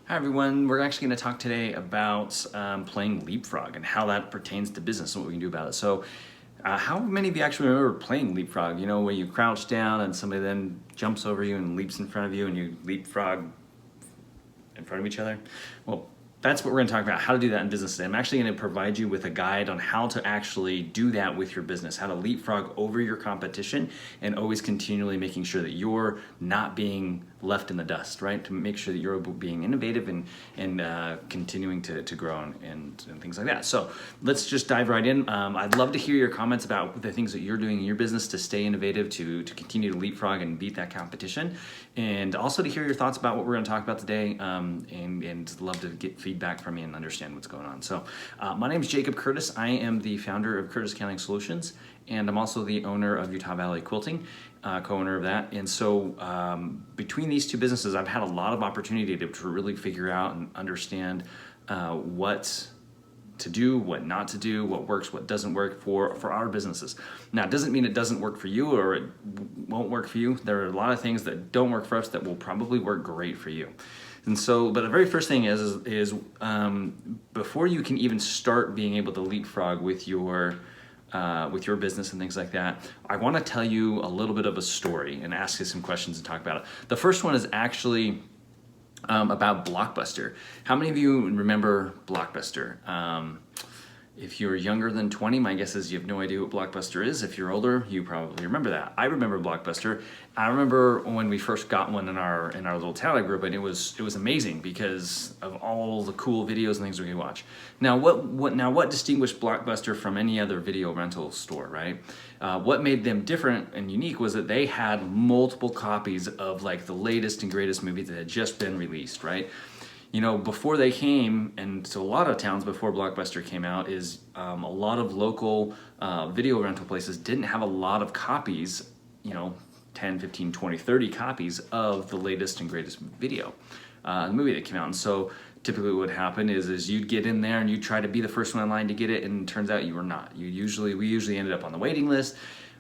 Hi everyone, we're actually going to talk today about playing Leapfrog and how that pertains to business and what we can do about it. How many of you actually remember playing Leapfrog? You know, where you crouch down and somebody then jumps over you and leaps in front of you and you leapfrog in front of each other? Well, that's what we're going to talk about, how to do that in business today. I'm actually going to provide you with a guide on how to actually do that with your business, how to leapfrog over your competition and always continually making sure that you're not being left in the dust, right? To make sure that you're being innovative and continuing to grow and things like that. So let's just dive right in. I'd love to hear your comments about the things that you're doing in your business to stay innovative, to continue to leapfrog and beat that competition, and also to hear your thoughts about what we're going to talk about today, and love to get feedback from you and understand what's going on. So my name is Jacob Curtis. I am the founder of Curtis Accounting Solutions, and I'm also the owner of Utah Valley Quilting, co-owner of that. And so between these two businesses, I've had a lot of opportunity to really figure out and understand what to do, what not to do, what works, what doesn't work for our businesses. Now, it doesn't mean it doesn't work for you or it won't work for you. There are a lot of things that don't work for us that will probably work great for you. And so, but the very first thing is before you can even start being able to leapfrog with your business and things like that, I want to tell you a little bit of a story and ask you some questions and talk about it. The first one is actually about Blockbuster. How many of you remember Blockbuster? If you're younger than 20, my guess is you have no idea what Blockbuster is. If you're older, you probably remember that. I remember Blockbuster. I remember when we first got one in our little talent group, and it was amazing because of all the cool videos and things we could watch. Now, what distinguished Blockbuster from any other video rental store, right? What made them different and unique was that they had multiple copies of like the latest and greatest movies that had just been released, right? You know, before they came, and to a lot of towns before Blockbuster came out, is a lot of local video rental places didn't have a lot of copies, 10, 15, 20, 30 copies of the latest and greatest video, the movie that came out. And so typically what would happen is you'd get in there and you'd try to be the first one in line to get it, and it turns out you were not. We usually ended up on the waiting list,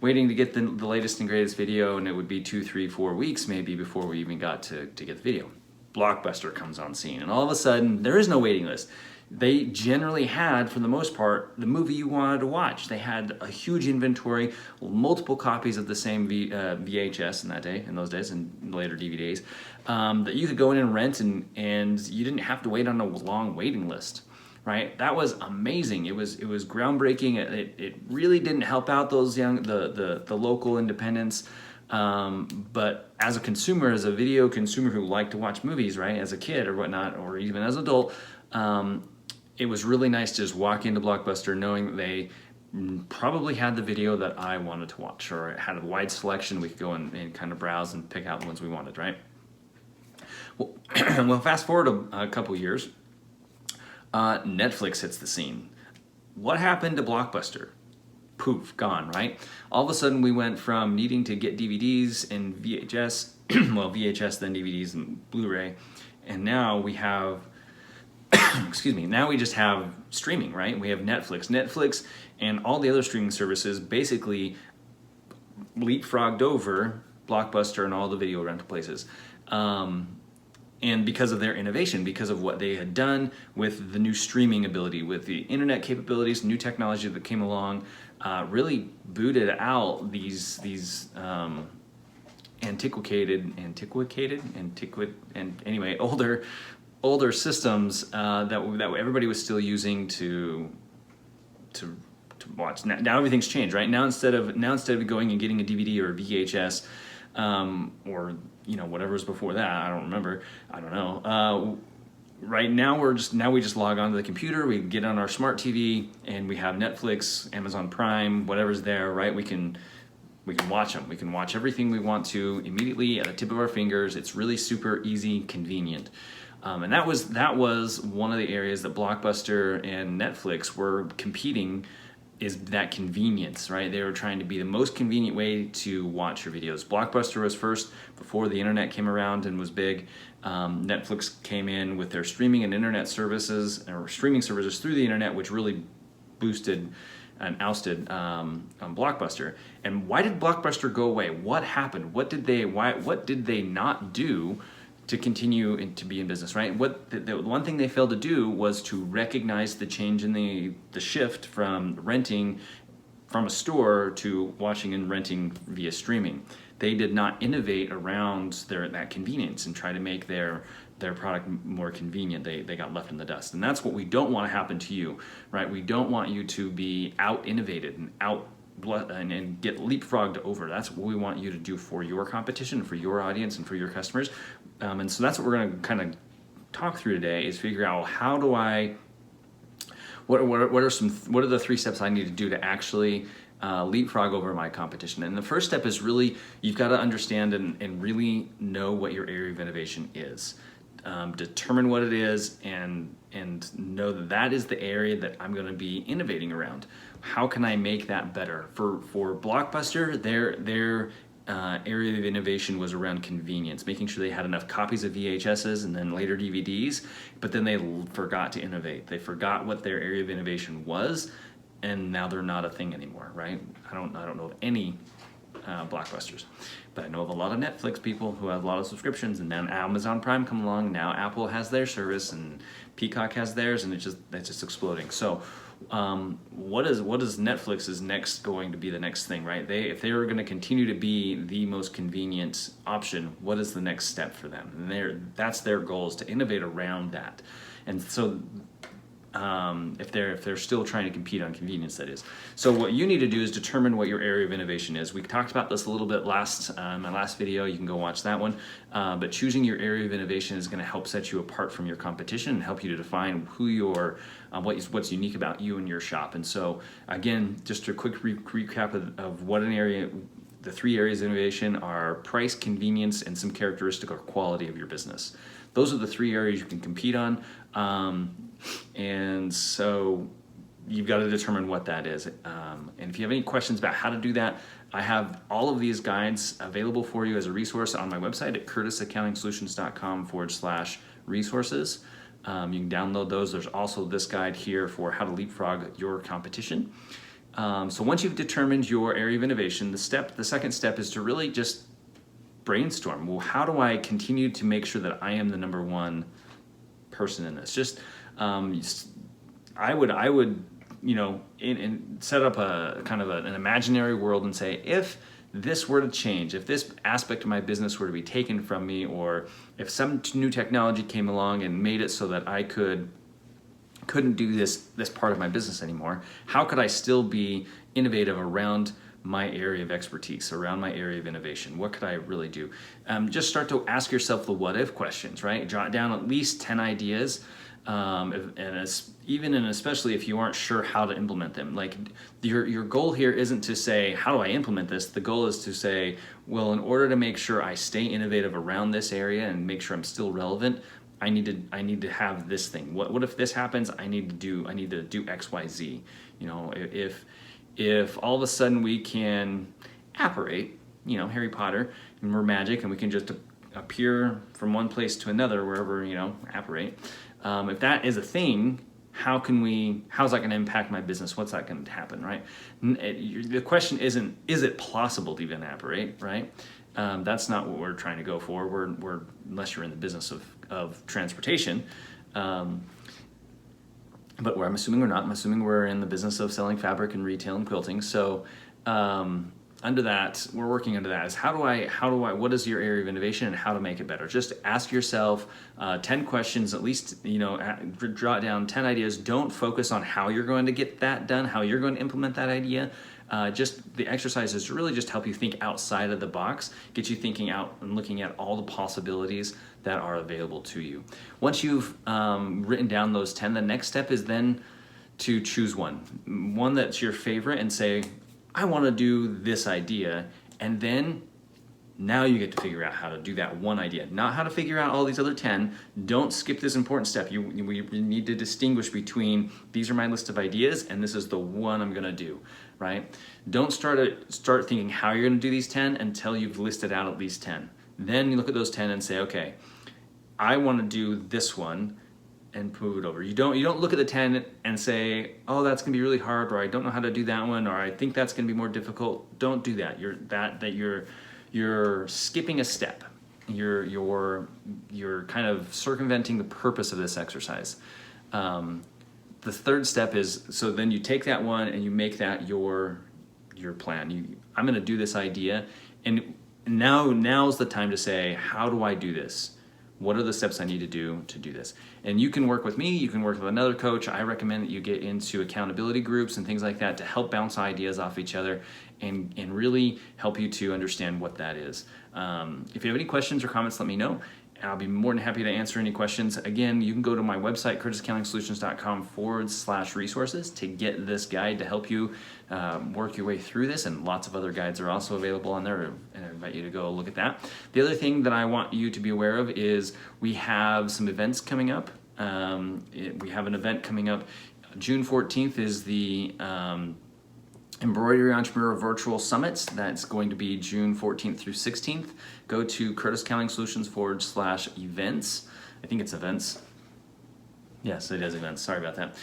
waiting to get the latest and greatest video, and it would be 2, 3, 4 weeks maybe before we even got to get the video. Blockbuster comes on scene, and all of a sudden there is no waiting list. They generally had, for the most part, the movie you wanted to watch. They had a huge inventory, multiple copies of the same VHS in those days, and later DVDs, that you could go in and rent, and you didn't have to wait on a long waiting list. Right, that was amazing. It was groundbreaking. It really didn't help out those the local independents. But as a consumer, as a video consumer who liked to watch movies, right, as a kid or whatnot, or even as an adult, it was really nice to just walk into Blockbuster knowing that they probably had the video that I wanted to watch, or it had a wide selection. We could go and kind of browse and pick out the ones we wanted, right? Well, fast forward a couple years, Netflix hits the scene. What happened to Blockbuster? Poof, gone, right? All of a sudden we went from needing to get DVDs and VHS, well, VHS, then DVDs and Blu-ray, and now we have, now we just have streaming, right? We have Netflix and all the other streaming services basically leapfrogged over Blockbuster and all the video rental places. And because of their innovation, because of what they had done with the new streaming ability, with the internet capabilities, new technology that came along, really booted out these older systems that everybody was still using to watch. Now everything's changed, right? Now instead of going and getting a DVD or a VHS, or whatever was before that, I don't know. Right now we just log on to the computer, we get on our smart TV, and we have Netflix, Amazon Prime, whatever's there, right? We can watch them. We can watch everything we want to immediately at the tip of our fingers. It's really super easy, convenient. And that was one of the areas that Blockbuster and Netflix were competing, is that convenience, right? They were trying to be the most convenient way to watch your videos. Blockbuster was first before the internet came around and was big. Netflix came in with their streaming and internet services, or streaming services through the internet, which really boosted and ousted Blockbuster. And why did Blockbuster go away? What happened? What did they not do to continue to be in business, right? What the one thing they failed to do was to recognize the change in the shift from renting from a store to watching and renting via streaming. They did not innovate around that convenience and try to make their product more convenient. They got left in the dust. And that's what we don't want to happen to you, right? We don't want you to be out innovated and and get leapfrogged over. That's what we want you to do for your competition, for your audience, and for your customers. And so that's what we're going to kind of talk through today, is figure out how do I, what are the 3 steps I need to do to actually leapfrog over my competition. And the first step is really, you've got to understand and really know what your area of innovation is. Determine what it is and know that that is the area that I'm going to be innovating around. How can I make that better? For Blockbuster, their area of innovation was around convenience, making sure they had enough copies of VHSs and then later DVDs, but then they forgot to innovate. They forgot what their area of innovation was, and now they're not a thing anymore, right? I don't know of any Blockbusters, but I know of a lot of Netflix people who have a lot of subscriptions, and then Amazon Prime come along. Now Apple has their service, and Peacock has theirs, and it's just exploding. So what is Netflix's next going to be the next thing, right? If they are going to continue to be the most convenient option, what is the next step for them? And that's their goal, is to innovate around that. And so if they're still trying to compete on convenience, that is. So what you need to do is determine what your area of innovation is. We talked about this a little bit my last video. You can go watch that one. But choosing your area of innovation is going to help set you apart from your competition and help you to define who what's unique about you and your shop. And so again, just a quick recap of what an area. The 3 areas of innovation are price, convenience, and some characteristic or quality of your business. Those are the 3 areas you can compete on. And so you've got to determine what that is. And if you have any questions about how to do that, I have all of these guides available for you as a resource on my website at curtisaccountingsolutions.com/resources. You can download those. There's also this guide here for how to leapfrog your competition. So once you've determined your area of innovation, the second step is to really just brainstorm. Well, how do I continue to make sure that I am the number one person in this? I would set up a kind of an imaginary world and say, if this were to change, if this aspect of my business were to be taken from me, or if some new technology came along and made it so that I couldn't do this part of my business anymore, how could I still be innovative around my area of expertise, around my area of innovation? What could I really do? Just start to ask yourself the what if questions, right? Jot down at least 10 ideas, even and especially if you aren't sure how to implement them. Like your goal here isn't to say, how do I implement this? The goal is to say, well, in order to make sure I stay innovative around this area and make sure I'm still relevant, I need to have this thing. What if this happens? I need to do X, Y, Z. If all of a sudden we can apparate, Harry Potter, and we're magic, and we can just appear from one place to another, wherever, apparate. If that is a thing, how's that going to impact my business? What's that going to happen, right? The question isn't, is it possible to even apparate, right? That's not what we're trying to go for. We're unless you're in the business of transportation. But I'm assuming we're not. I'm assuming we're in the business of selling fabric and retail and quilting. So under that, we're working under that is what is your area of innovation and how to make it better? Just ask yourself 10 questions, at least, jot down 10 ideas. Don't focus on how you're going to get that done, how you're going to implement that idea. Just the exercises to really just help you think outside of the box, get you thinking out and looking at all the possibilities that are available to you. Once you've written down those 10, the next step is then to choose one that's your favorite and say, I want to do this idea. And then now you get to figure out how to do that one idea, not how to figure out all these other 10. Don't skip this important step. We need to distinguish between these are my list of ideas and this is the one I'm going to do, right? Don't start thinking how you're going to do these 10 until you've listed out at least 10. Then you look at those 10 and say, okay, I want to do this one, and move it over. You don't look at the 10 and say, oh, that's gonna be really hard, or I don't know how to do that one, or I think that's gonna be more difficult. Don't do that. You're skipping a step. you're kind of circumventing the purpose of this exercise. The third step is, so then you take that one and you make that your plan. I'm going to do this idea, and now's the time to say, how do I do this? What are the steps I need to do this? And you can work with me, you can work with another coach. I recommend that you get into accountability groups and things like that to help bounce ideas off each other and really help you to understand what that is. If you have any questions or comments, let me know. I'll be more than happy to answer any questions. Again, you can go to my website, curtisaccountingsolutions.com/resources to get this guide to help you work your way through this, and lots of other guides are also available on there, and I invite you to go look at that. The other thing that I want you to be aware of is we have some events coming up. We have an event coming up. June 14th is the Embroidery Entrepreneur Virtual Summits. That's going to be June 14th through 16th. Go to curtisaccountingsolutions/events. I think it's events. Yes, it is events. Sorry about that.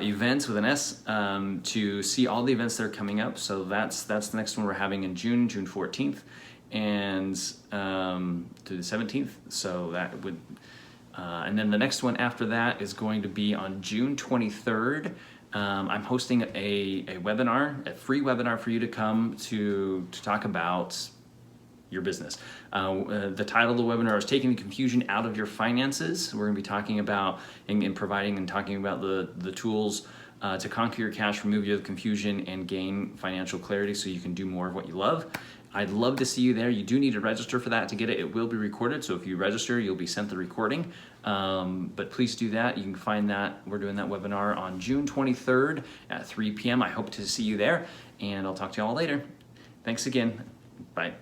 Events with an S, to see all the events that are coming up. So that's the next one we're having in June 14th, and to the 17th. So that would, and then the next one after that is going to be on June 23rd. I'm hosting a webinar, a free webinar for you to come to talk about your business. The title of the webinar is Taking the Confusion Out of Your Finances. We're going to be talking about and providing and talking about the tools to conquer your cash, remove your confusion, and gain financial clarity so you can do more of what you love. I'd love to see you there. You do need to register for that to get it. It will be recorded, so if you register, you'll be sent the recording. But please do that. You can find that. We're doing that webinar on June 23rd at 3 p.m. I hope to see you there, and I'll talk to you all later. Thanks again. Bye.